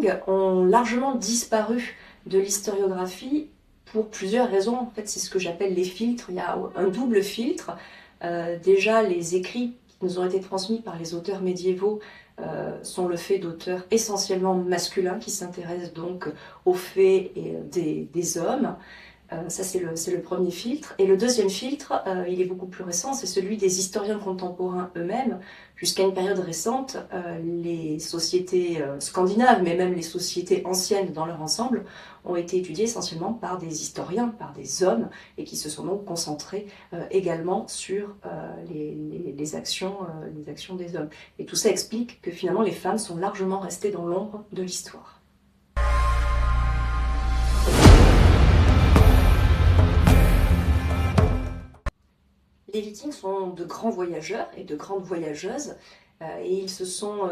Vikings ont largement disparu de l'historiographie pour plusieurs raisons. En fait, c'est ce que j'appelle les filtres. Il y a un double filtre. Déjà, les écrits qui nous ont été transmis par les auteurs médiévaux sont le fait d'auteurs essentiellement masculins qui s'intéressent donc aux faits et des hommes. Ça, c'est le premier filtre. Et le deuxième filtre, il est beaucoup plus récent, c'est celui des historiens contemporains eux-mêmes. Jusqu'à une période récente, les sociétés scandinaves, mais même les sociétés anciennes dans leur ensemble, ont été étudiées essentiellement par des historiens, par des hommes, et qui se sont donc concentrés également sur les actions des hommes. Et tout ça explique que finalement les femmes sont largement restées dans l'ombre de l'histoire. Les Vikings sont de grands voyageurs et de grandes voyageuses et ils se sont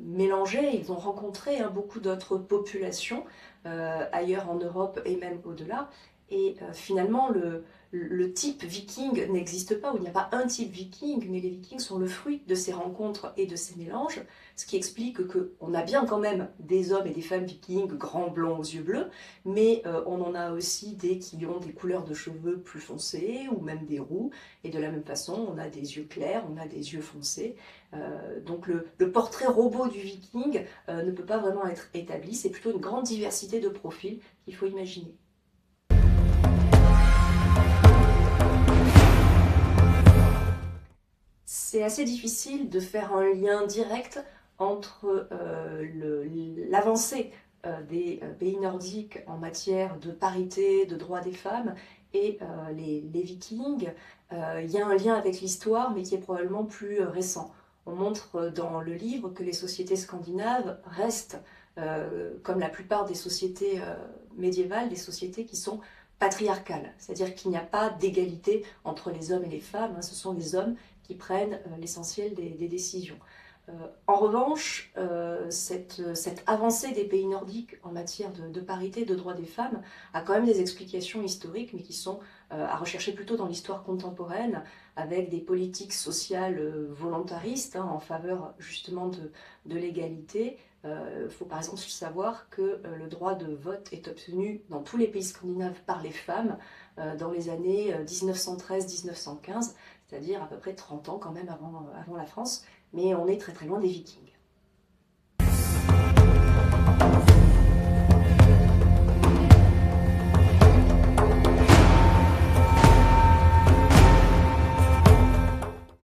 mélangés, ils ont rencontré beaucoup d'autres populations ailleurs en Europe et même au-delà. Et finalement, le type viking n'existe pas, ou il n'y a pas un type viking, mais les vikings sont le fruit de ces rencontres et de ces mélanges, ce qui explique qu'on a bien quand même des hommes et des femmes vikings grands, blonds, aux yeux bleus, mais on en a aussi des qui ont des couleurs de cheveux plus foncées, ou même des roux, et de la même façon, on a des yeux clairs, on a des yeux foncés. Donc le portrait robot du viking ne peut pas vraiment être établi, c'est plutôt une grande diversité de profils qu'il faut imaginer. C'est assez difficile de faire un lien direct entre l'avancée des pays nordiques en matière de parité, de droits des femmes et les Vikings. Il y a un lien avec l'histoire, mais qui est probablement plus récent. On montre dans le livre que les sociétés scandinaves restent, comme la plupart des sociétés médiévales, des sociétés qui sont patriarcales, c'est-à-dire qu'il n'y a pas d'égalité entre les hommes et les femmes, ce sont les hommes qui prennent l'essentiel des décisions. En revanche, cette avancée des pays nordiques en matière de parité, de droits des femmes, a quand même des explications historiques, mais qui sont à rechercher plutôt dans l'histoire contemporaine, avec des politiques sociales volontaristes en faveur justement de l'égalité. Il faut par exemple savoir que le droit de vote est obtenu dans tous les pays scandinaves par les femmes dans les années 1913-1915, c'est-à-dire à peu près 30 ans quand même avant la France, mais on est très très loin des Vikings.